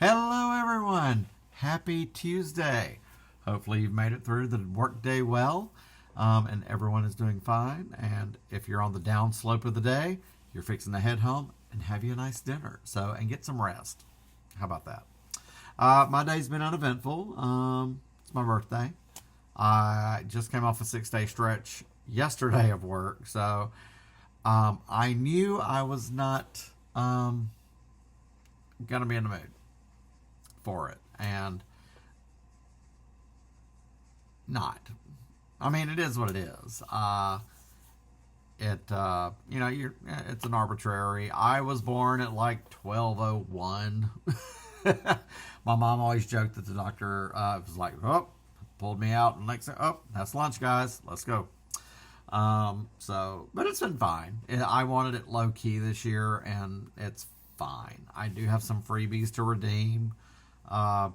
Hello, everyone. Happy Tuesday. Hopefully, you've made it through the workday well, and everyone is doing fine. And if you're on the down slope of the day, you're fixing to head home and have you a nice dinner. And get some rest. How about that? My day's been uneventful. It's my birthday. I just came off a 6-day stretch yesterday of work, so I knew I was not gonna be in the mood for it, and not. I mean, it is what it is. It's an arbitrary. I was born at like 12:01. My mom always joked that the doctor was like, "Oh, pulled me out," and like, "Oh, that's lunch, guys. Let's go." But it's been fine. I wanted it low key this year, and it's fine. I do have some freebies to redeem. Got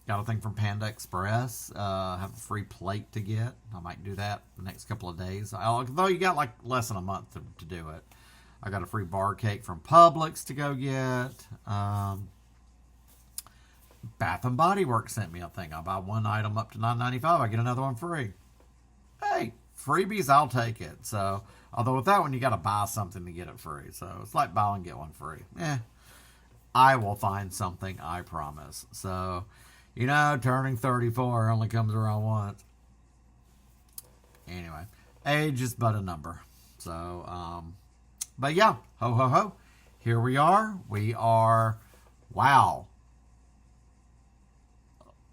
a thing from Panda Express. Have a free plate to get. I might do that the next couple of days. Although you got like less than a month to do it. I got a free bar cake from Publix to go get. Bath and Body Works sent me a thing. I buy one item up to $9.95. I get another one free. Hey, freebies, I'll take it. So, although with that one, you got to buy something to get it free. So it's like buy one get one free. I will find something, I promise. So, turning 34 only comes around once. Anyway, age is but a number. So, but yeah, ho ho ho. Here we are. Wow,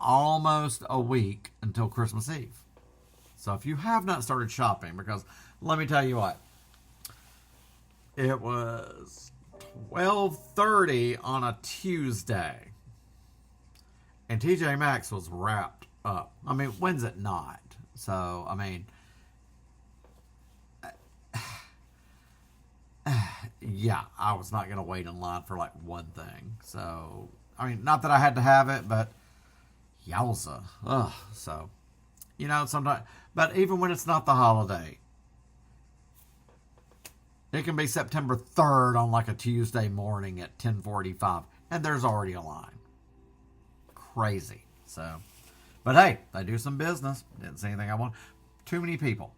almost a week until Christmas Eve. So if you have not started shopping, because let me tell you what, it was 12:30 on a Tuesday, and TJ Maxx was wrapped up. I mean, when's it not? So, I mean, yeah, I was not going to wait in line for like one thing. So, I mean, not that I had to have it, but yowza. Ugh. So, sometimes, but even when it's not the holiday, it can be September 3rd on like a Tuesday morning at 10:45, and there's already a line. Crazy. So, but hey, they do some business. Didn't see anything I want. Too many people.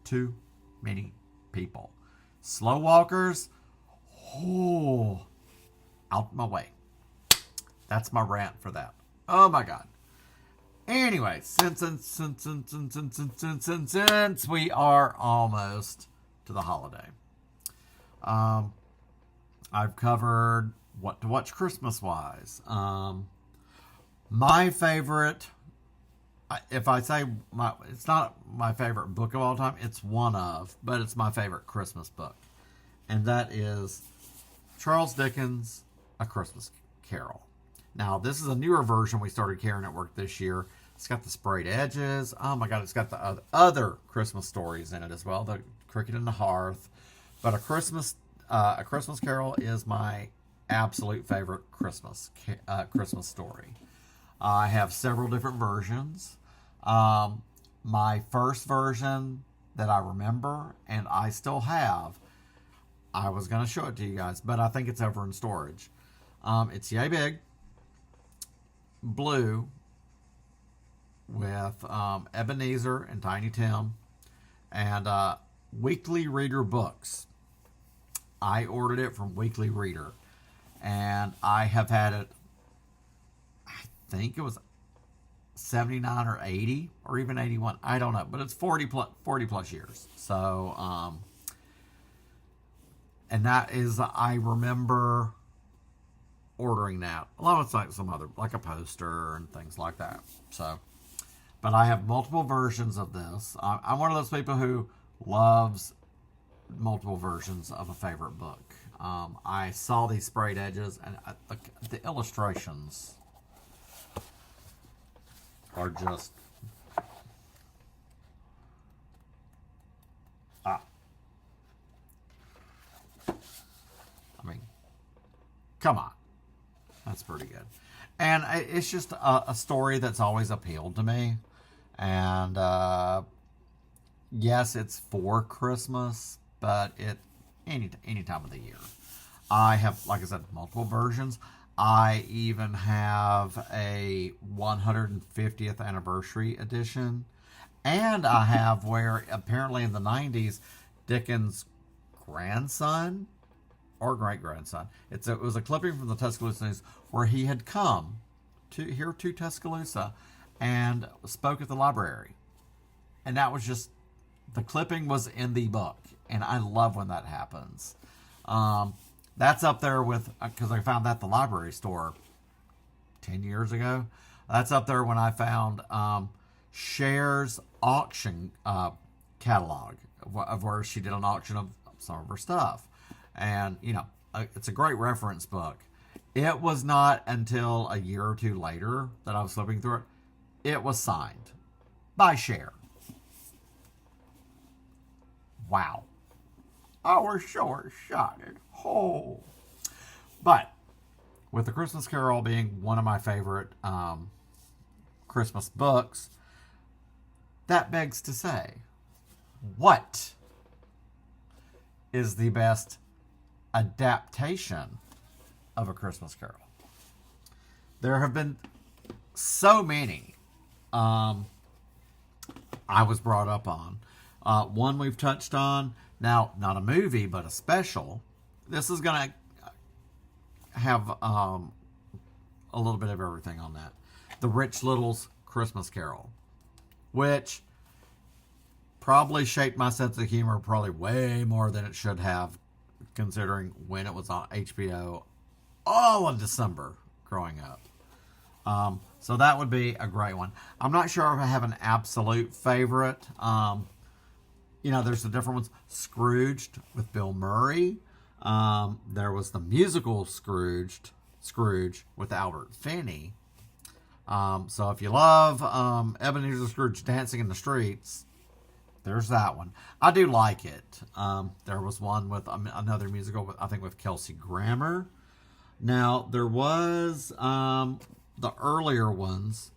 Too many people. Slow walkers. Oh, out my way. That's my rant for that. Oh my God. Anyway, since we are almost to the holiday, I've covered what to watch Christmas wise. My favorite, if I say it's not my favorite book of all time, it's one of, but it's my favorite Christmas book, and that is Charles Dickens' A Christmas Carol. Now, this is a newer version we started carrying at work this year. It's got the sprayed edges. Oh my God, it's got the other Christmas stories in it as well. The Cricket and the Hearth. But A Christmas Carol is my absolute favorite Christmas story. I have several different versions. My first version that I remember, and I still have, I was going to show it to you guys, but I think it's over in storage. It's yay big, blue, with Ebenezer and Tiny Tim, and Weekly Reader Books. I ordered it from Weekly Reader, and I have had it, I think it was 79 or 80 or even 81. I don't know, but it's 40 plus years. So, and that is, I remember ordering that. A lot of it's like some other, like a poster and things like that. So, but I have multiple versions of this. I'm one of those people who loves multiple versions of a favorite book. I saw these sprayed edges, and the illustrations are just I mean, come on, that's pretty good. And it's just a story that's always appealed to me. And yes, it's for Christmas, but any time of the year. I have, like I said, multiple versions. I even have a 150th anniversary edition. And I have where apparently in the 90s, Dickens' grandson or great grandson, it was a clipping from the Tuscaloosa News where he had come to Tuscaloosa and spoke at the library. And that was just, the clipping was in the book. And I love when that happens. That's up there with, because I found that at the library store 10 years ago. That's up there when I found Cher's auction catalog of where she did an auction of some of her stuff. And, it's a great reference book. It was not until a year or two later that I was flipping through it. It was signed by Cher. Wow. I was short-sighted. Oh. But with The Christmas Carol being one of my favorite Christmas books, that begs to say, what is the best adaptation of A Christmas Carol? There have been so many I was brought up on. One we've touched on. Now, not a movie, but a special. This is going to have a little bit of everything on that. The Rich Little's Christmas Carol, which probably shaped my sense of humor probably way more than it should have, considering when it was on HBO all of December growing up. So that would be a great one. I'm not sure if I have an absolute favorite. There's the different ones. Scrooged with Bill Murray. There was the musical Scrooge with Albert Finney. So if you love Ebenezer Scrooge dancing in the streets, there's that one. I do like it. There was one with another musical, I think with Kelsey Grammer. Now, there was the earlier ones.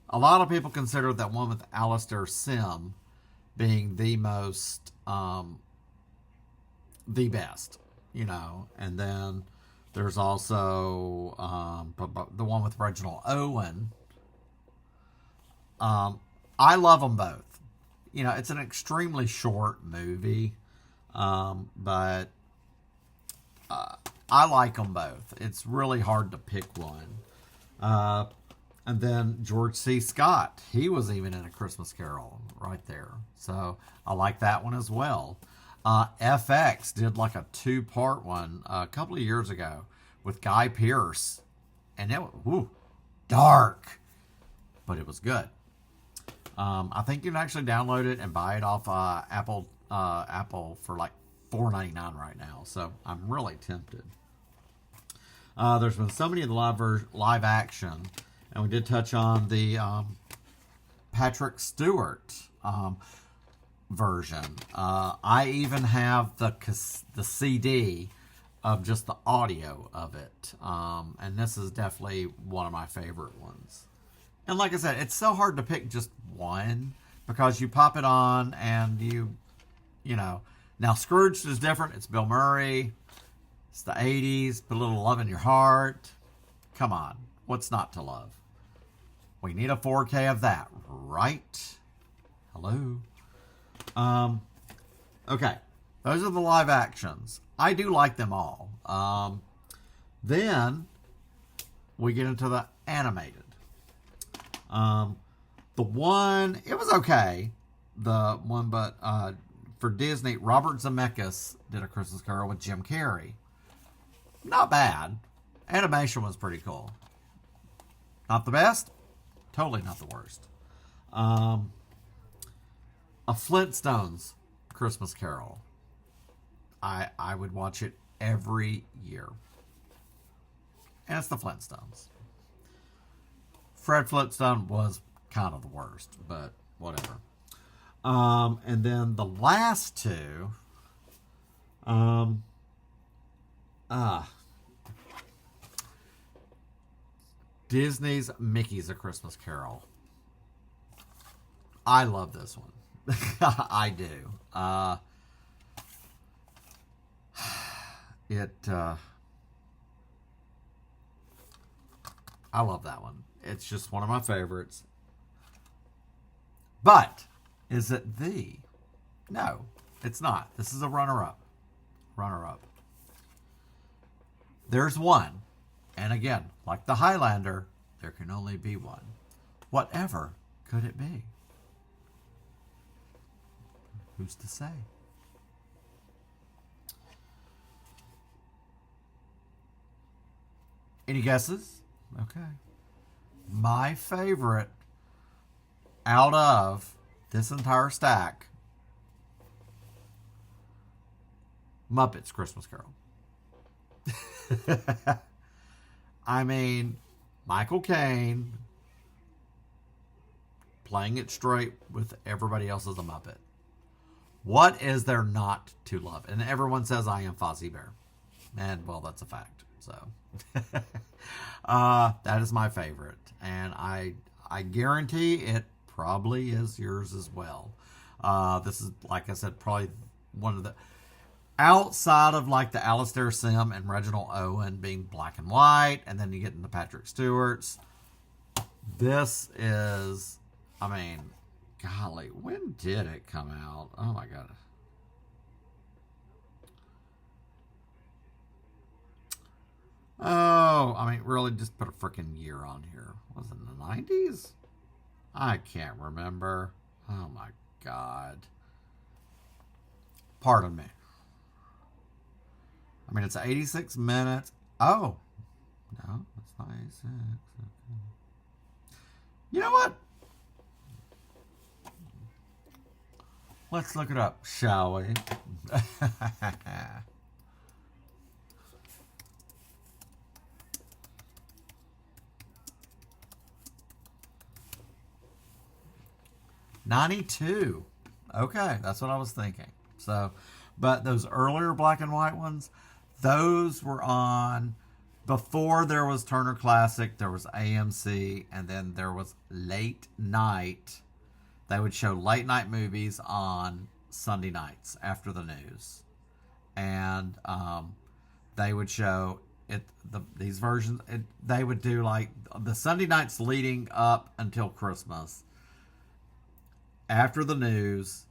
A lot of people consider that one with Alastair Sim being the most, the best, and then there's also the one with Reginald Owen. I love them both. It's an extremely short movie, but I like them both. It's really hard to pick one. And then George C. Scott, he was even in A Christmas Carol right there. So I like that one as well. FX did like a 2-part one a couple of years ago with Guy Pearce. And it was dark, but it was good. I think you can actually download it and buy it off Apple for like $4.99 right now. So I'm really tempted. There's been so many of the live action, and we did touch on the Patrick Stewart version. I even have the CD of just the audio of it, and this is definitely one of my favorite ones. And like I said, it's so hard to pick just one because you pop it on and you know. Now, Scrooge is different. It's Bill Murray. It's the 80s. Put a little love in your heart. Come on. What's not to love? We need a 4K of that, right? Hello? Okay. Those are the live actions. I do like them all. Then we get into the animated. The one, it was okay. The one, but for Disney, Robert Zemeckis did A Christmas Carol with Jim Carrey. Not bad. Animation was pretty cool. Not the best. Totally not the worst. A Flintstones Christmas Carol. I would watch it every year. And it's the Flintstones. Fred Flintstone was kind of the worst, but whatever. And then the last two, Disney's Mickey's A Christmas Carol. I love this one. I do. I love that one. It's just one of my favorites. But is it the? No, it's not. This is a runner-up. Runner-up. There's one. And again, like the Highlander, there can only be one. Whatever could it be? Who's to say? Any guesses? Okay. My favorite out of this entire stack, Muppets Christmas Carol. I mean, Michael Caine playing it straight with everybody else as a Muppet. What is there not to love? And everyone says I am Fozzie Bear. And, well, that's a fact. So, that is my favorite. And I guarantee it probably is yours as well. This is, like I said, probably one of the... Outside of like the Alastair Sim and Reginald Owen being black and white, and then you get into Patrick Stewart's, this is, I mean, golly, when did it come out? Oh my God. Oh, I mean, really just put a freaking year on here. Was it in the 90s? I can't remember. Oh my God. Pardon me. I mean, it's 86 minutes. Oh. No, it's not 86. Okay. You know what? Let's look it up, shall we? '92. Okay, that's what I was thinking. So, but those earlier black and white ones, those were on before there was Turner Classic, there was AMC, and then there was late night. They would show late night movies on Sunday nights after the news. And they would show these versions. They would do like the Sunday nights leading up until Christmas. After the news,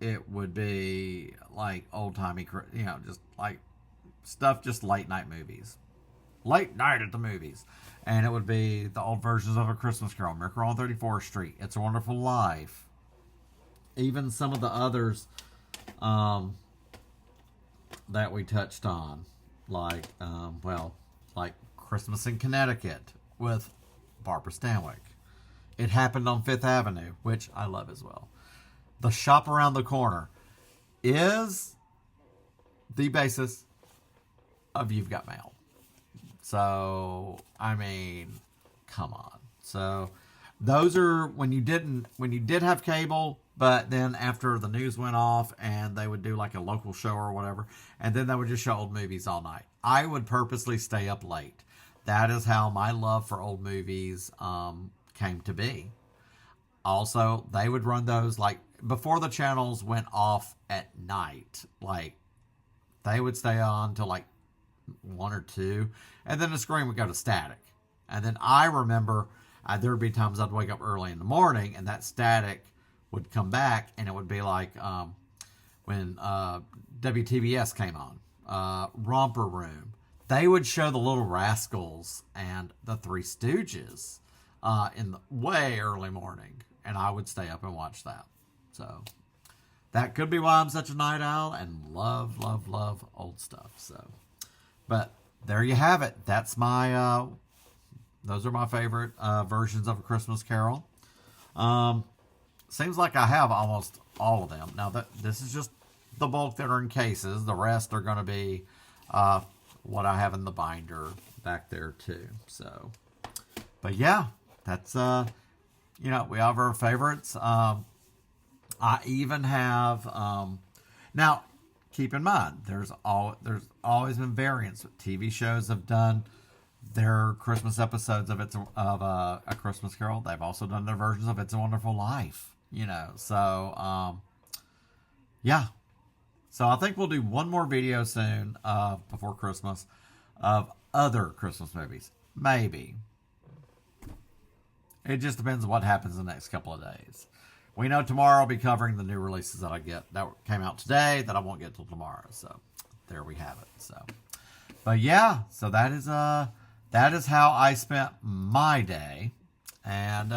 it would be like old-timey, just like stuff, just late night movies. Late night at the movies. And it would be the old versions of A Christmas Carol, Miracle on 34th Street, It's a Wonderful Life. Even some of the others that we touched on, like, like Christmas in Connecticut with Barbara Stanwyck. It Happened on Fifth Avenue, which I love as well. The Shop Around the Corner is the basis of You've Got Mail. So, I mean, come on. So, those are when you did have cable, but then after the news went off and they would do like a local show or whatever, and then they would just show old movies all night. I would purposely stay up late. That is how my love for old movies came to be. Also, they would run those like before the channels went off at night. Like they would stay on till like 1 or 2, and then the screen would go to static. And then I remember there'd be times I'd wake up early in the morning, and that static would come back, and it would be like when WTBS came on, Romper Room. They would show the Little Rascals and the Three Stooges in the way early morning, and I would stay up and watch that. So that could be why I'm such a night owl and love, love, love old stuff. So, but there you have it. That's my those are my favorite versions of A Christmas Carol. Seems like I have almost all of them. Now this is just the bulk that are in cases. The rest are going to be what I have in the binder back there too. So, but yeah, that's we have our favorites. I even have now. Keep in mind, there's always been variants. TV shows have done their Christmas episodes of A Christmas Carol. They've also done their versions of It's a Wonderful Life. So yeah. So I think we'll do one more video soon before Christmas of other Christmas movies, maybe. It just depends on what happens in the next couple of days. We know tomorrow I'll be covering the new releases that I get that came out today that I won't get till tomorrow. So there we have it. So, but yeah, so that is how I spent my day, and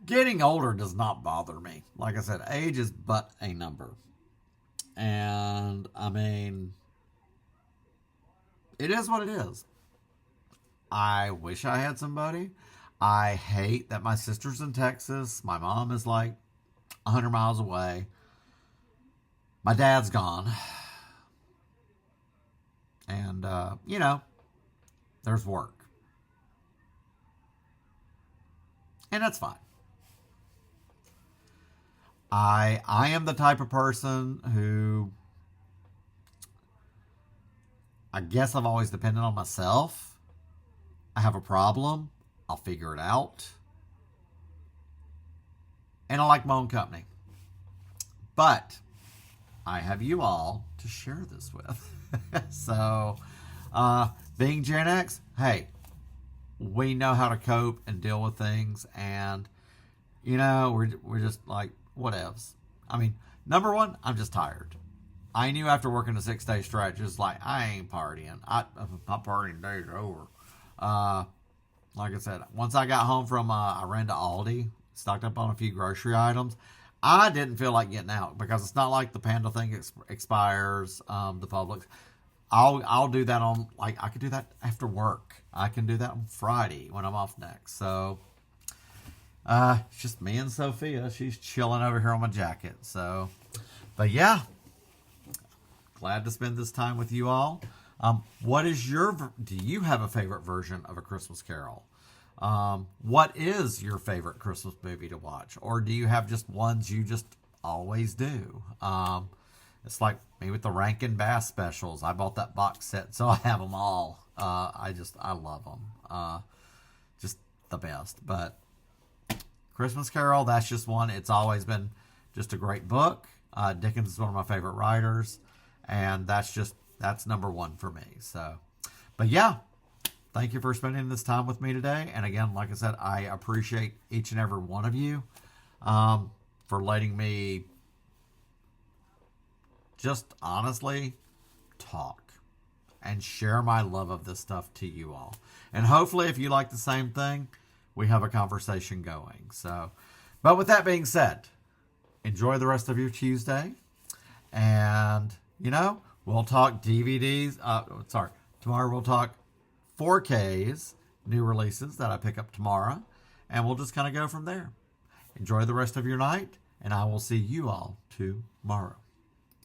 getting older does not bother me. Like I said, age is but a number, and I mean, it is what it is. I wish I had somebody. I hate that my sister's in Texas. My mom is like 100 miles away. My dad's gone. And, there's work. And that's fine. I am the type of person who, I guess I've always depended on myself. I have a problem, I'll figure it out. And I like my own company. But I have you all to share this with. So, being Gen X, hey, we know how to cope and deal with things. And, we're just like, whatevs. I mean, number one, I'm just tired. I knew after working a 6-day stretch, it's like, I ain't partying. My partying days are over. Like I said, once I got home from, I ran to Aldi, stocked up on a few grocery items. I didn't feel like getting out because it's not like the Panda thing expires, the Publix. I'll do that on, like, I could do that after work. I can do that on Friday when I'm off next. So, it's just me and Sophia. She's chilling over here on my jacket. So, but yeah, glad to spend this time with you all. Do you have a favorite version of A Christmas Carol? What is your favorite Christmas movie to watch? Or do you have just ones you just always do? It's like me with the Rankin Bass specials. I bought that box set, so I have them all. I love them. Just the best. But Christmas Carol, that's just one. It's always been just a great book. Dickens is one of my favorite writers. And that's number one for me. So, but yeah, thank you for spending this time with me today. And again, like I said, I appreciate each and every one of you for letting me just honestly talk and share my love of this stuff to you all. And hopefully, if you like the same thing, we have a conversation going. So, but with that being said, enjoy the rest of your Tuesday. And, we'll talk DVDs. Tomorrow we'll talk 4Ks, new releases that I pick up tomorrow. And we'll just kind of go from there. Enjoy the rest of your night. And I will see you all tomorrow.